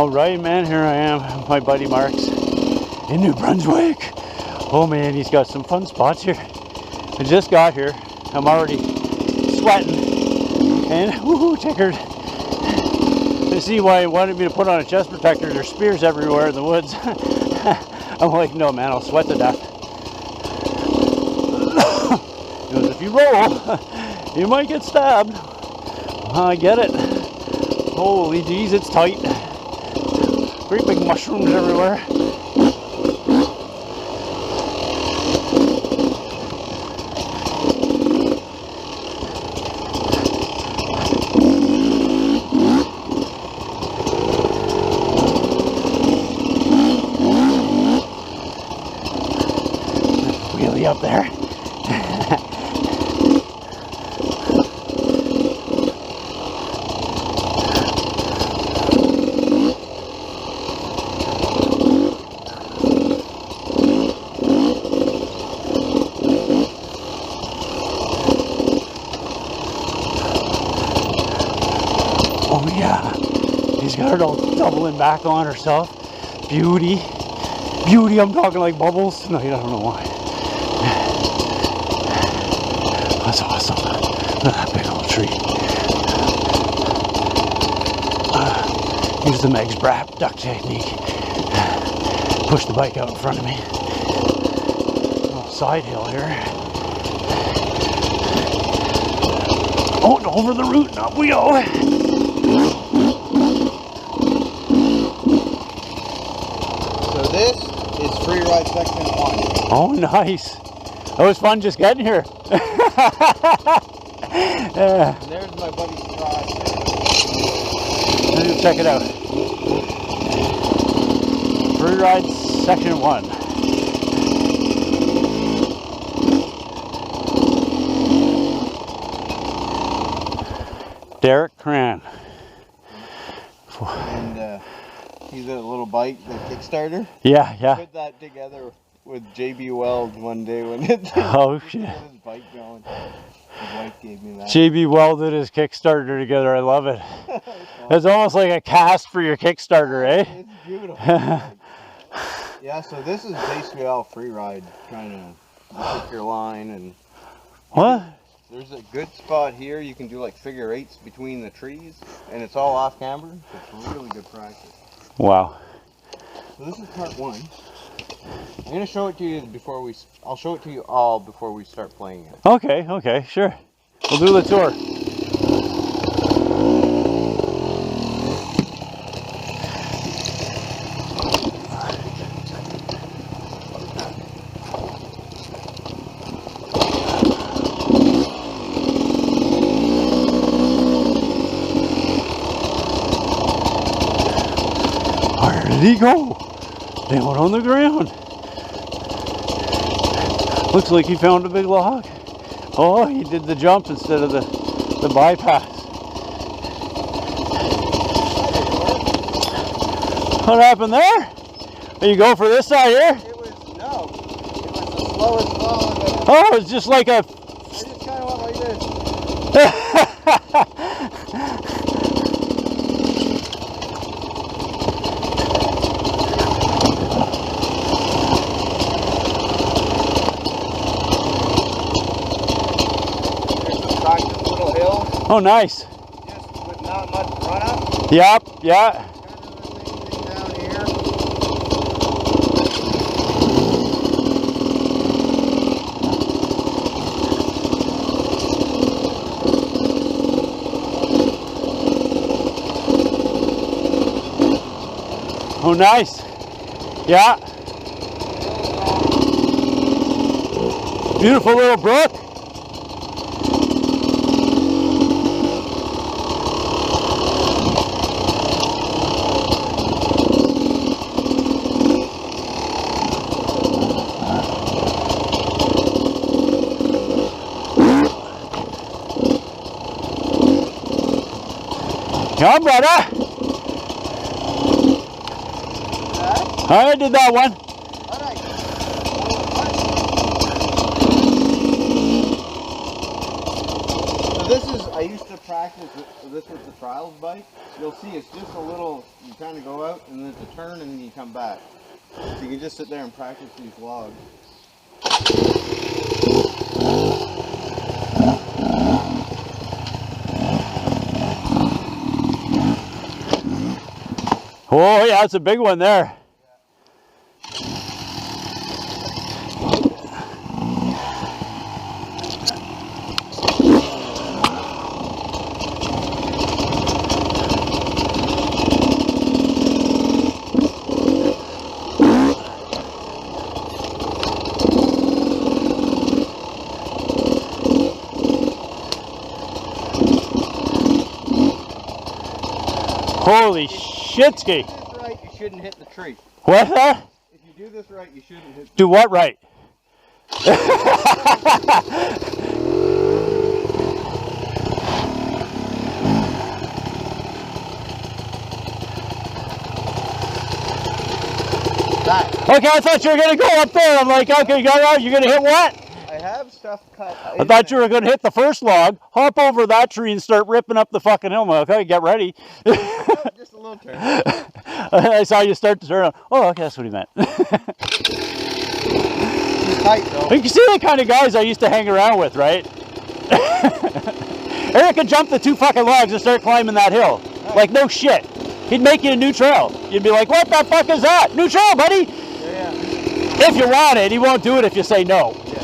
Alright, man, here I am, my buddy Marc's in New Brunswick. Oh man, he's got some fun spots here. I just got here. I'm already sweating and woohoo tickered. I see why he wanted me to put on a chest protector. There's spears everywhere in the woods. I'm like, no man, I'll sweat to death. He goes, if you roll, you might get stabbed. I get it. Holy jeez, it's tight. Great big mushrooms everywhere. Wheelie up there. Oh yeah, he's got it all doubling back on herself. Beauty. Beauty, I'm talking like bubbles. No, you don't know why. That's awesome. Look at that big old tree. Use the Meg's Brap duck technique. Push the bike out in front of me. Little side hill here. Oh, and over the root, and up we go. So this is free ride section 1. Oh, nice. That was fun just getting here. And there's my buddy's garage. Let's go check it out. Free ride section 1. Derrick Crann. And he's a little bike, the Kickstarter. Yeah, yeah. Put that together with JB Weld one day when Oh shit. his bike going. His wife gave me that. JB Weld did his Kickstarter together. I love it. It's almost like a cast for your Kickstarter, eh? It's beautiful. Yeah, so this is basically all free ride, trying to pick your line. And What? there's a good spot here. You can do like figure 8s between the trees, and it's all off camber. So it's really good practice. Wow. So this is part 1. I'm gonna show it to you before we. I'll show it to you all before we start playing it. Okay, okay, sure. We'll do the tour. Where did he go? Down on the ground. Looks like he found a big log. Oh, he did the jump instead of the bypass. What happened there? You go for this side here? It was the slowest fall. Oh, it's just like a... I just kind of went like this. Oh, nice. Just with not much run up. Yep, yeah. Kind of the same thing down here. Oh, nice. Yeah. Beautiful little brook. Come on, brother. I did that one. So this is, I I used to practice this with the trials bike. You'll see it's just a little, you kind of go out and then it's a turn and then you come back. So you can just sit there and practice these logs. Oh yeah, it's a big one there. Holy shitski. If you do this right, you shouldn't hit the tree. What? If you do this right, you shouldn't hit the Do what right? that. Okay, I thought you were going to go up there. I'm like, okay, you're going to hit what? I have stuff cut. I thought you were going to hit the first log, hop over that tree and start ripping up the fucking hill. I'm like, okay, get ready. Just a little turn. I saw you start to turn. Oh, okay, that's what he meant. He's tight though. You can see the kind of guys I used to hang around with, right? Eric could jump the 2 fucking logs and start climbing that hill. Nice. Like, no shit. He'd make you a new trail. You'd be like, what the fuck is that? New trail, buddy. Yeah. If you want it, he won't do it if you say no. Yeah.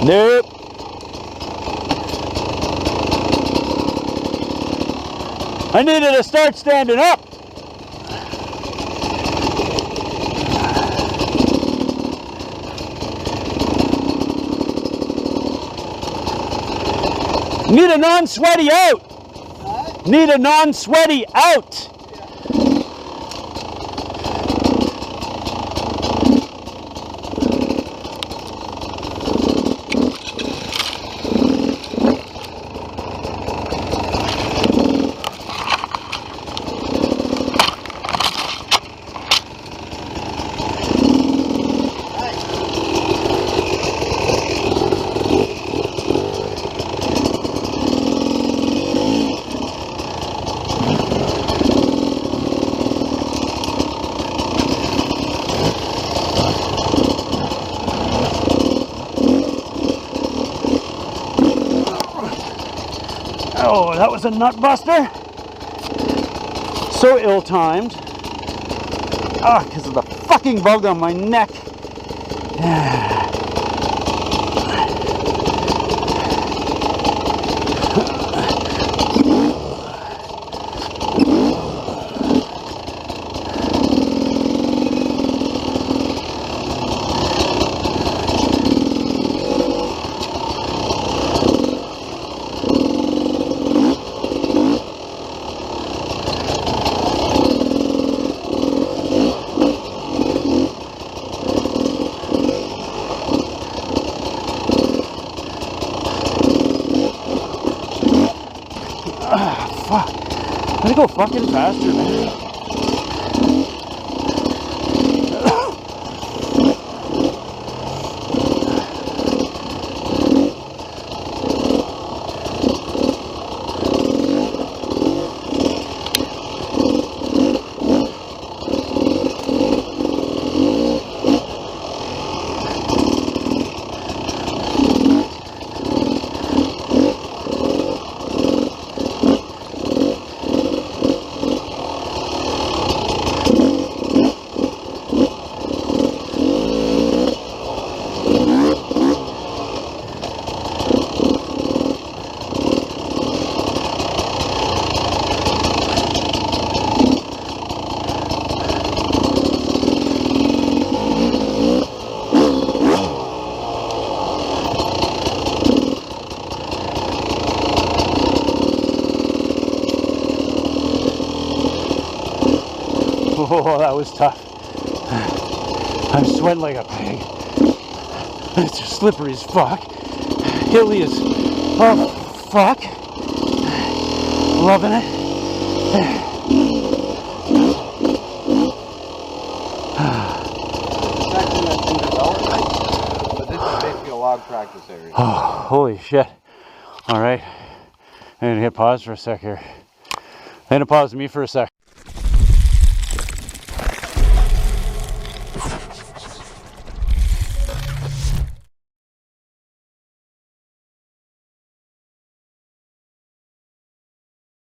Nope. I needed to start standing up. Need a non-sweaty out. What? Need a non-sweaty out. Oh, that was a nut buster. So ill-timed. Ah, because of the fucking bug on my neck. Fuck. Gotta go fucking faster, man. Oh, that was tough. I'm sweating like a pig. It's just slippery as fuck. Hilly as oh fuck. Loving it. Section that's in development, but this is basically a log practice area. Oh, holy shit. Alright. I'm gonna hit pause for a sec here. I'm gonna pause me for a sec.